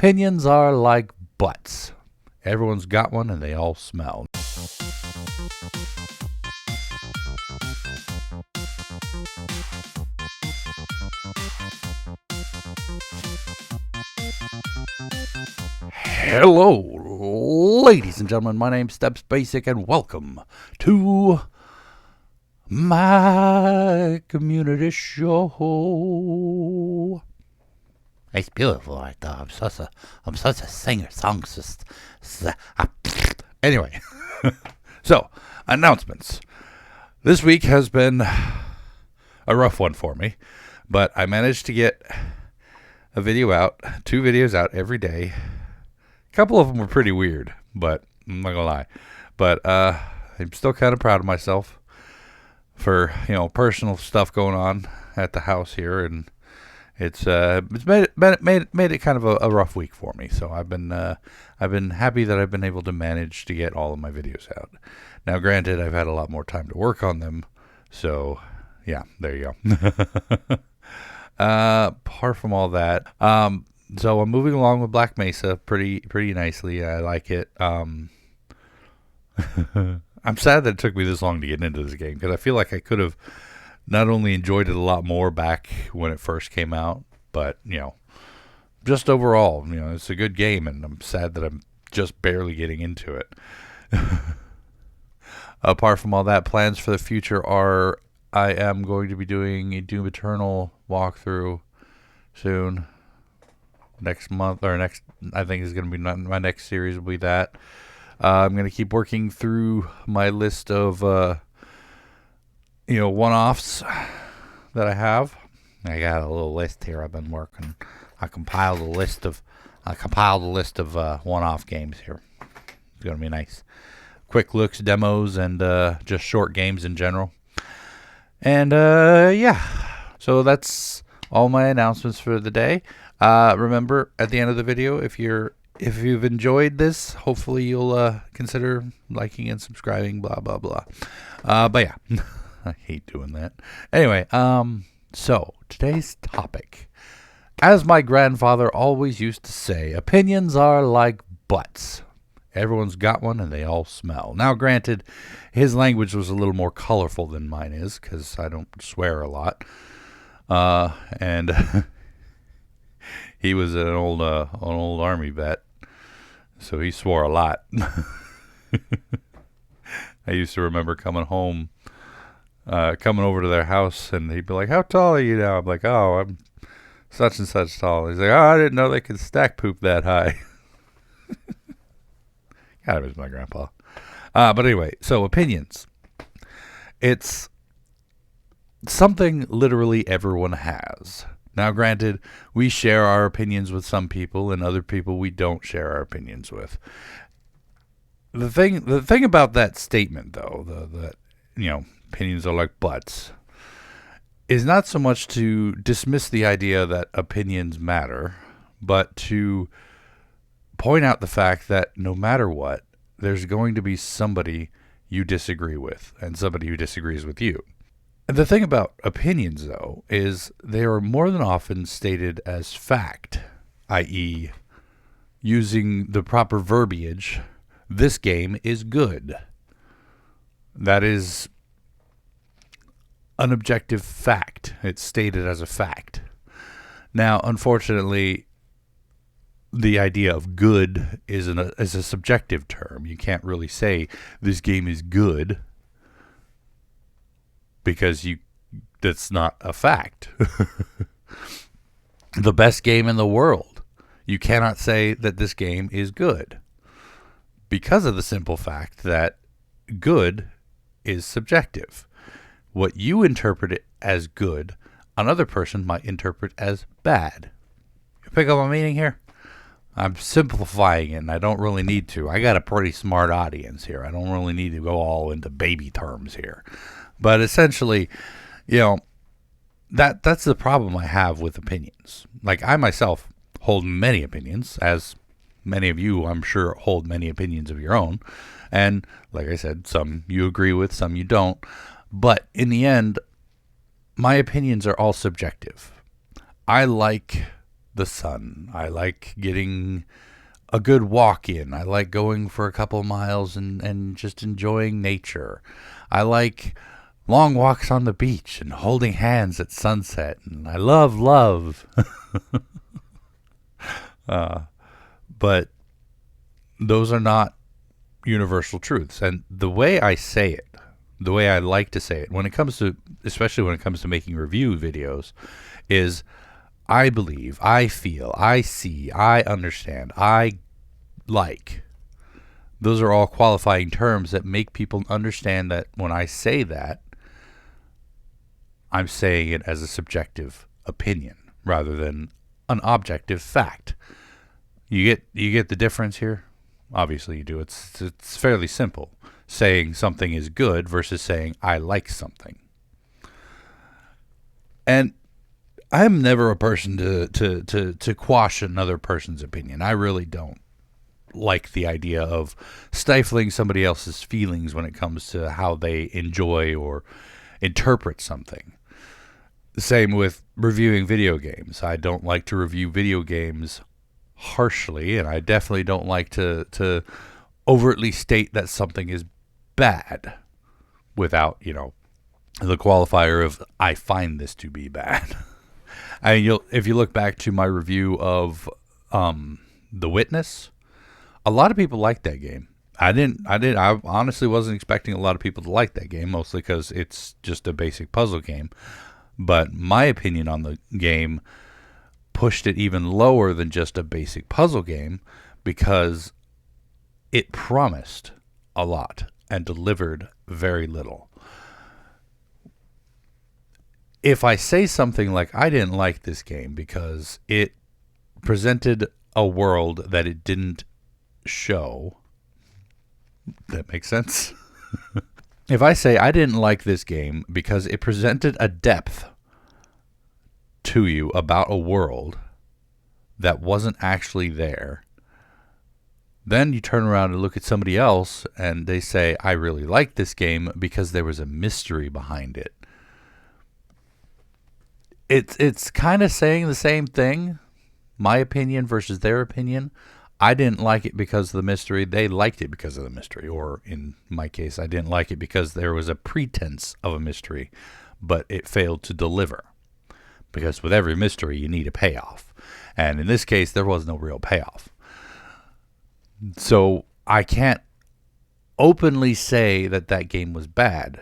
Opinions are like butts. Everyone's got one and they all smell. Hello, ladies and gentlemen. My name's StepsBasic, and welcome to my community show. It's beautiful, right there. I'm such a singer, songstress. Anyway, so announcements. This week has been a rough one for me, but I managed to get a video out, 2 videos out every day. A couple of them were pretty weird, but I'm not gonna lie. But I'm still kind of proud of myself for personal stuff going on at the house here, and it's made it kind of a rough week for me. So I've been happy that I've been able to manage to get all of my videos out. Now, granted, I've had a lot more time to work on them, so yeah, there you go. Apart from all that, so I'm moving along with Black Mesa pretty nicely. I like it. I'm sad that it took me this long to get into this game, because I feel like I could have not only enjoyed it a lot more back when it first came out, but just overall, it's a good game, and I'm sad that I'm just barely getting into it. Apart from all that, plans for the future are I am going to be doing a Doom Eternal walkthrough soon. Next month, or next, I think is going to be my next series will be that. I'm going to keep working through my list of one-offs that I have. I got a little list here I've been working. I compiled a list of one-off games here. It's going to be nice. Quick looks, demos, and just short games in general. And yeah, so that's all my announcements for the day. Remember, at the end of the video, if you've enjoyed this, hopefully you'll consider liking and subscribing, blah blah blah. But yeah, I hate doing that. Anyway, so today's topic, as my grandfather always used to say, opinions are like butts. Everyone's got one and they all smell. Now, granted, his language was a little more colorful than mine is, because I don't swear a lot. And he was an old army vet, so he swore a lot. I used to remember coming over to their house, and he'd be like, "How tall are you now?" I'm like, "Oh, I'm such and such tall." He's like, "Oh, I didn't know they could stack poop that high." God, it was my grandpa. But anyway, so opinions. It's something literally everyone has. Now, granted, we share our opinions with some people, and other people we don't share our opinions with. The thing about that statement, though, that opinions are like butts, is not so much to dismiss the idea that opinions matter, but to point out the fact that no matter what, there's going to be somebody you disagree with, and somebody who disagrees with you. And the thing about opinions, though, is they are more than often stated as fact, i.e., using the proper verbiage, this game is good. That is an objective fact. It's stated as a fact. Now, unfortunately, the idea of good is a subjective term. You can't really say this game is good, because that's not a fact. The best game in the world, you cannot say that this game is good, because of the simple fact that good is subjective. What you interpret it as good, another person might interpret as bad. You pick up my meaning here? I'm simplifying it, and I don't really need to. I got a pretty smart audience here. I don't really need to go all into baby terms here. But essentially, that's the problem I have with opinions. Like, I myself hold many opinions, as many of you, I'm sure, hold many opinions of your own. And like I said, some you agree with, some you don't. But in the end, my opinions are all subjective. I like the sun. I like getting a good walk in. I like going for a couple miles and just enjoying nature. I like long walks on the beach and holding hands at sunset. And I love love. But those are not universal truths. And the way I say it, the way I like to say it, when it comes to, especially when it comes to making review videos, is I believe, I feel, I see, I understand, I like. Those are all qualifying terms that make people understand that when I say that, I'm saying it as a subjective opinion rather than an objective fact. You get the difference here? Obviously you do. It's fairly simple. Saying something is good versus saying I like something. And I'm never a person to quash another person's opinion. I really don't like the idea of stifling somebody else's feelings when it comes to how they enjoy or interpret something. The same with reviewing video games. I don't like to review video games harshly, and I definitely don't like to overtly state that something is bad without, the qualifier of I find this to be bad. If you look back to my review of The Witness, a lot of people liked that game. I honestly wasn't expecting a lot of people to like that game, mostly because it's just a basic puzzle game. But my opinion on the game pushed it even lower than just a basic puzzle game because it promised a lot and delivered very little. If I say something like I didn't like this game because it presented a world that it didn't show, that makes sense? If I say I didn't like this game because it presented a depth to you about a world that wasn't actually there, then you turn around and look at somebody else and they say, I really like this game because there was a mystery behind it. It's kind of saying the same thing, my opinion versus their opinion. I didn't like it because of the mystery. They liked it because of the mystery. Or in my case, I didn't like it because there was a pretense of a mystery, but it failed to deliver. Because with every mystery, you need a payoff. And in this case, there was no real payoff. So I can't openly say that that game was bad.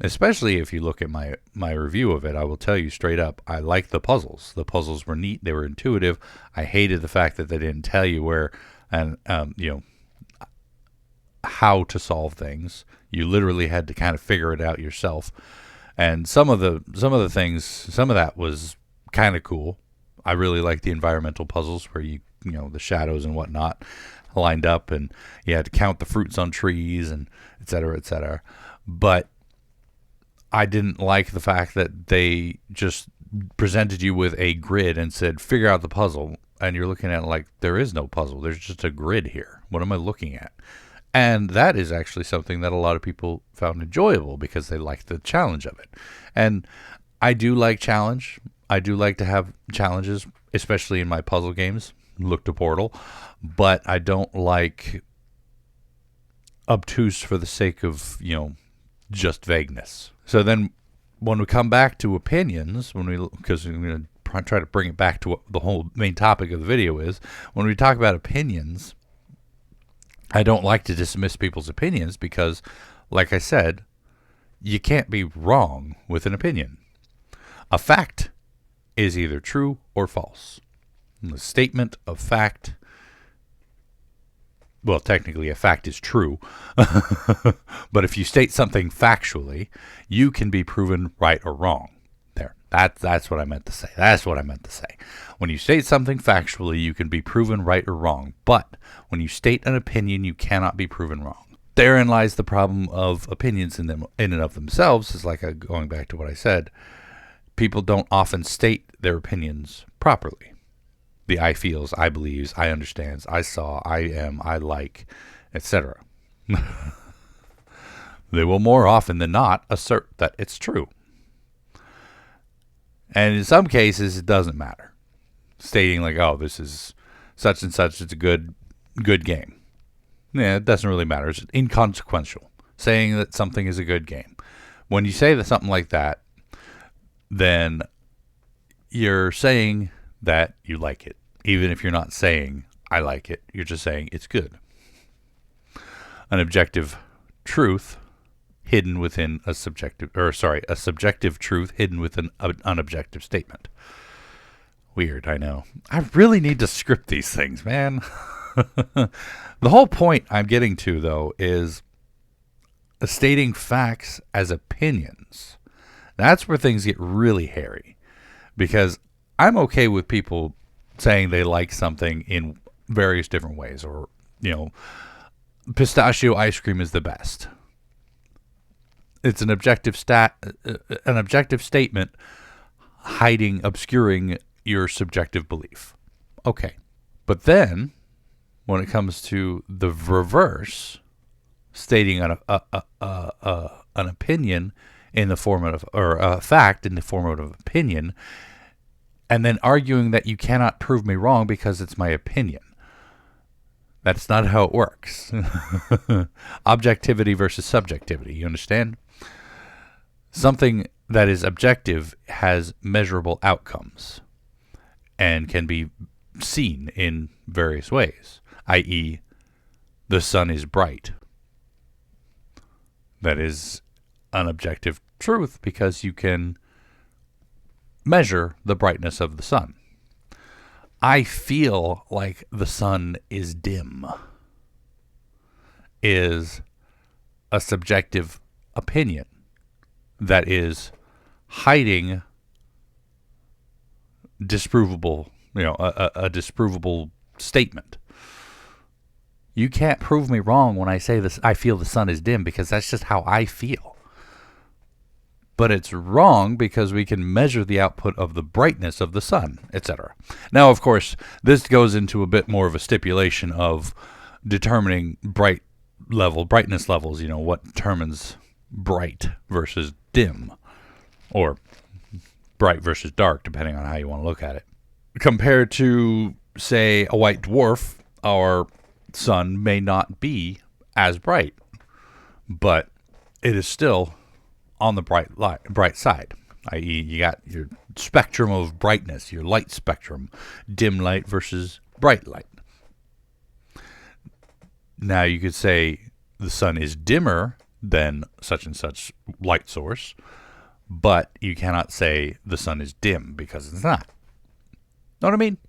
Especially if you look at my review of it, I will tell you straight up, I liked the puzzles. The puzzles were neat. They were intuitive. I hated the fact that they didn't tell you where and how to solve things. You literally had to kind of figure it out yourself. And some of the things, some of that was kind of cool. I really liked the environmental puzzles where the shadows and whatnot lined up, and you had to count the fruits on trees and et cetera, et cetera. But I didn't like the fact that they just presented you with a grid and said, figure out the puzzle. And you're looking at it like, there is no puzzle. There's just a grid here. What am I looking at? And that is actually something that a lot of people found enjoyable because they liked the challenge of it. And I do like challenge. I do like to have challenges, especially in my puzzle games. Look to Portal. But I don't like obtuse for the sake of, just vagueness. So then when we come back to opinions, because we're going to try to bring it back to what the whole main topic of the video is, when we talk about opinions, I don't like to dismiss people's opinions because, like I said, you can't be wrong with an opinion. A fact is either true or false. And the statement of fact, well, technically a fact is true, but if you state something factually, you can be proven right or wrong. There, that's what I meant to say. That's what I meant to say. When you state something factually, you can be proven right or wrong, but when you state an opinion, you cannot be proven wrong. Therein lies the problem of opinions in and of themselves. Is like going back to what I said. People don't often state their opinions properly. The I feels, I believes, I understands, I saw, I am, I like, etc. They will more often than not assert that it's true. And in some cases, it doesn't matter. stating like, oh, this is such and such, it's a good game. Yeah, it doesn't really matter. It's inconsequential. Saying that something is a good game. When you say that something like that, then you're saying that you like it. Even if you're not saying, I like it, you're just saying it's good. An objective truth hidden within a subjective truth hidden within an unobjective statement. Weird, I know. I really need to script these things, man. The whole point I'm getting to, though, is stating facts as opinions. That's where things get really hairy. Because I'm okay with people saying they like something in various different ways. Or, pistachio ice cream is the best. It's an objective statement obscuring your subjective belief. Okay. But then, when it comes to the reverse, stating an opinion in the form of, or a fact in the form of an opinion, and then arguing that you cannot prove me wrong because it's my opinion. That's not how it works. Objectivity versus subjectivity, you understand? Something that is objective has measurable outcomes and can be seen in various ways, i.e., the sun is bright. That is an objective truth because you can measure the brightness of the sun. I feel like the sun is dim is a subjective opinion that is hiding disprovable, a disprovable statement. You can't prove me wrong when I say this. I feel the sun is dim because that's just how I feel. But it's wrong because we can measure the output of the brightness of the sun, etc. Now, of course, this goes into a bit more of a stipulation of determining brightness levels, what determines bright versus dim, or bright versus dark, depending on how you want to look at it. Compared to, say, a white dwarf, our sun may not be as bright, but it is still on the bright side, i.e. you got your spectrum of brightness, your light spectrum, dim light versus bright light. Now you could say the sun is dimmer than such and such light source, but you cannot say the sun is dim because it's not. Know what I mean?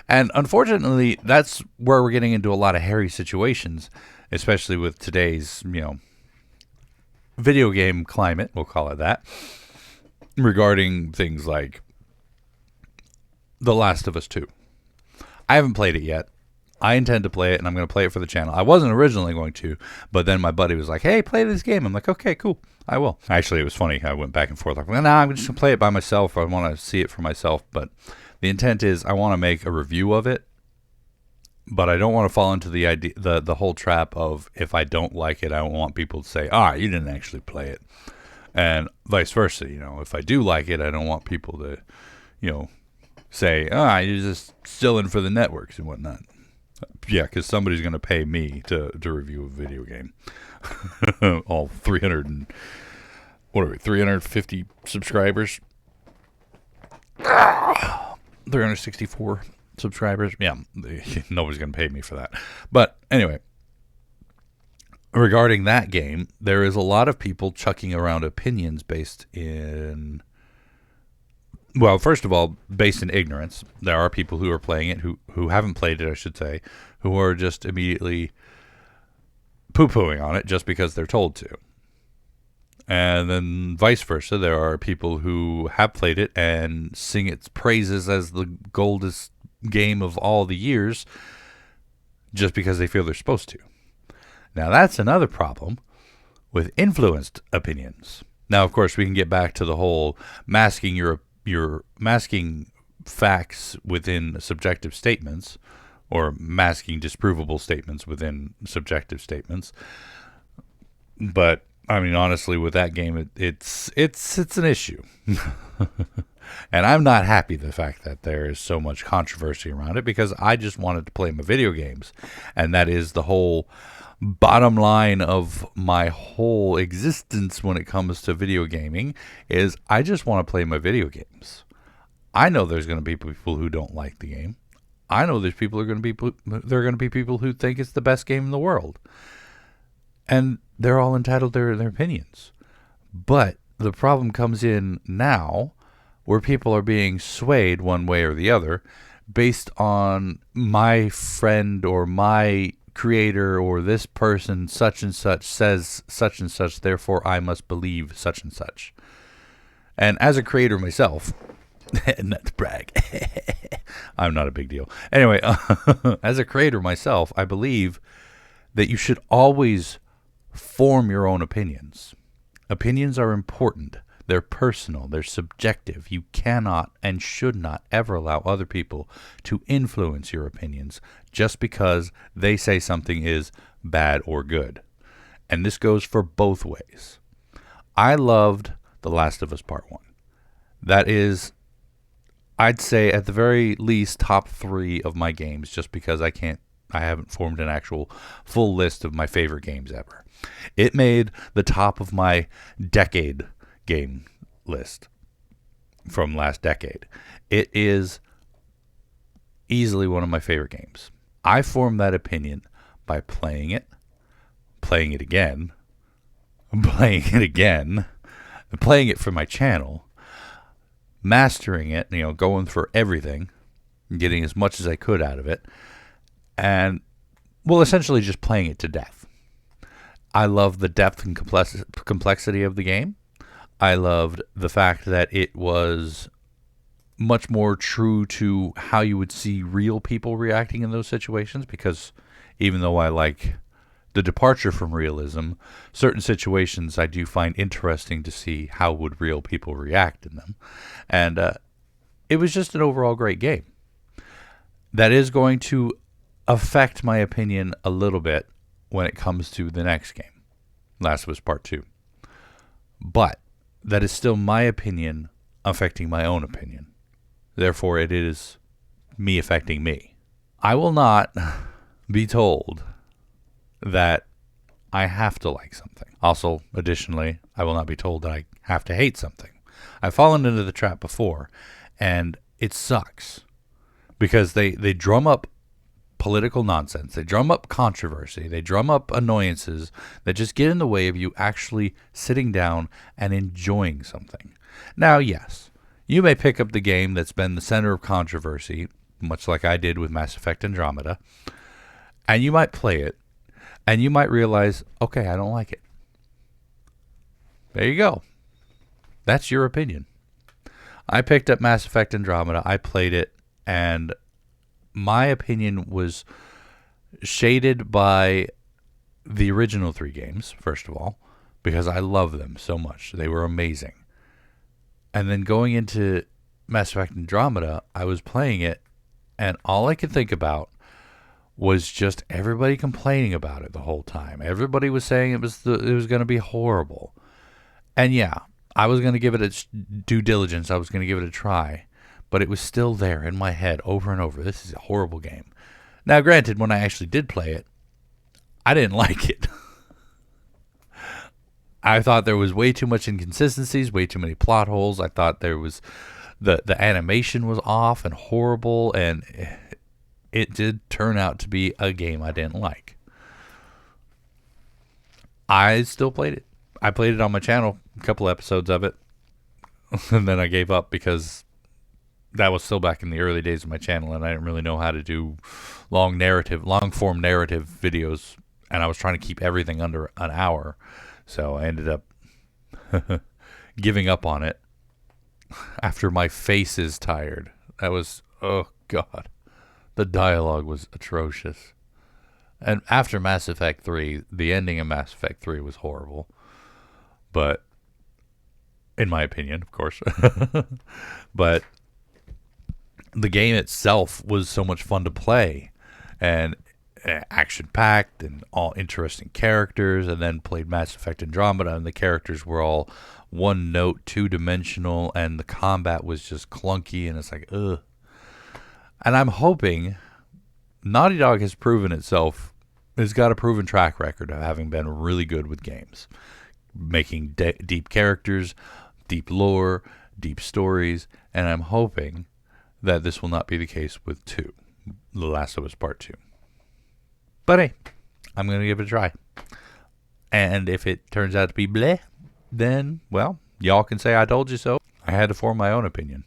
And unfortunately, that's where we're getting into a lot of hairy situations, especially with today's, video game climate, we'll call it that, regarding things like The Last of Us 2. I haven't played it yet. I intend to play it, and I'm going to play it for the channel. I wasn't originally going to, but then my buddy was like, hey, play this game. I'm like, okay, cool. I will. Actually, it was funny. I went back and forth. Like, nah, I'm just going to play it by myself. I want to see it for myself, but the intent is I want to make a review of it, but I don't want to fall into the idea, the whole trap of if I don't like it, I don't want people to say, you didn't actually play it. And vice versa, if I do like it, I don't want people to, say, you're just still in for the networks and whatnot. Yeah, because somebody's going to pay me to review a video game. All 350 subscribers? 364 subscribers. Yeah, nobody's going to pay me for that. But anyway, regarding that game, there is a lot of people chucking around opinions based in, well, first of all, based in ignorance. There are people who are playing it who haven't played it, I should say, who are just immediately poo-pooing on it just because they're told to. And then vice versa, there are people who have played it and sing its praises as the goldest game of all the years just because they feel they're supposed to. Now that's another problem with influenced opinions. Now, of course, we can get back to the whole masking your masking facts within subjective statements, or masking disprovable statements within subjective statements. But I mean, honestly, with that game, it's an issue. And I'm not happy the fact that there is so much controversy around it, because I just wanted to play my video games. And that is the whole bottom line of my whole existence when it comes to video gaming, is I just want to play my video games. I know there's going to be people who don't like the game. I know there are going to be people who think it's the best game in the world. And they're all entitled to their opinions. But the problem comes in now, where people are being swayed one way or the other based on my friend or my creator or this person such and such says such and such, therefore I must believe such and such. And as a creator myself, not to brag, I'm not a big deal. Anyway, as a creator myself, I believe that you should always form your own opinions. Opinions are important. They're personal. They're subjective. You cannot and should not ever allow other people to influence your opinions just because they say something is bad or good. And this goes for both ways. I loved The Last of Us Part 1. That is, I'd say at the very least, top 3 of my games, just because I haven't formed an actual full list of my favorite games ever. It made the top of my decade game list from last decade. It is easily one of my favorite games. I formed that opinion by playing it again, playing it for my channel, mastering it, going for everything, getting as much as I could out of it, and, well, essentially just playing it to death. I love the depth and complexity of the game. I loved the fact that it was much more true to how you would see real people reacting in those situations, because even though I like the departure from realism, certain situations I do find interesting to see how would real people react in them. And it was just an overall great game. That is going to affect my opinion a little bit when it comes to the next game, Last of Us Part 2. But that is still my opinion affecting my own opinion. Therefore, it is me affecting me. I will not be told that I have to like something. Also, additionally, I will not be told that I have to hate something. I've fallen into the trap before, and it sucks. Because they drum up political nonsense. They drum up controversy. They drum up annoyances that just get in the way of you actually sitting down and enjoying something. Now, yes, you may pick up the game that's been the center of controversy, much like I did with Mass Effect Andromeda, and you might play it, and you might realize, okay, I don't like it. There you go. That's your opinion. I picked up Mass Effect Andromeda. I played it, and my opinion was shaded by the original 3 games, first of all, because I love them so much. They were amazing. And then going into Mass Effect Andromeda, I was playing it, and all I could think about was just everybody complaining about it the whole time. Everybody was saying it was going to be horrible. And yeah, I was going to give it its due diligence. I was going to give it a try. But it was still there in my head over and over. This is a horrible game. Now, granted, when I actually did play it, I didn't like it. I thought there was way too much inconsistencies, way too many plot holes. I thought there was the animation was off and horrible, and it did turn out to be a game I didn't like. I still played it. I played it on my channel, a couple episodes of it, and then I gave up because that was still back in the early days of my channel, and I didn't really know how to do long form narrative videos, and I was trying to keep everything under an hour. So I ended up giving up on it after my face is tired. That was, oh God, the dialogue was atrocious. And after Mass Effect 3, the ending of Mass Effect 3 was horrible. But, in my opinion, of course. But the game itself was so much fun to play. And action-packed and all interesting characters, and then played Mass Effect Andromeda, and the characters were all one-note, two-dimensional, and the combat was just clunky, and it's like, ugh. And I'm hoping Naughty Dog has proven itself, has got a proven track record of having been really good with games, making deep characters, deep lore, deep stories, and I'm hoping that this will not be the case with 2, The Last of Us Part 2. But hey, I'm going to give it a try. And if it turns out to be bleh, then, well, y'all can say I told you so. I had to form my own opinion.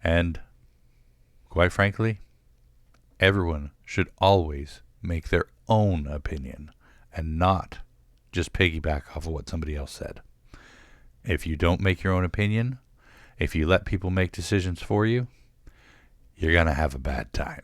And, quite frankly, everyone should always make their own opinion and not just piggyback off of what somebody else said. If you don't make your own opinion, if you let people make decisions for you, you're going to have a bad time.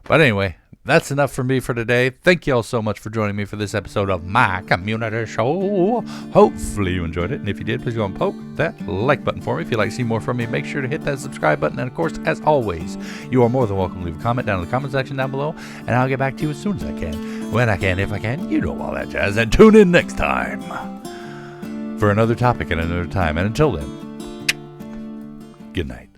But anyway, that's enough for me for today. Thank you all so much for joining me for this episode of my community show. Hopefully you enjoyed it. And if you did, please go and poke that like button for me. If you'd like to see more from me, make sure to hit that subscribe button. And of course, as always, you are more than welcome to leave a comment down in the comment section down below. And I'll get back to you as soon as I can. When I can, if I can. You know all that jazz. And tune in next time for another topic at another time. And until then, good night.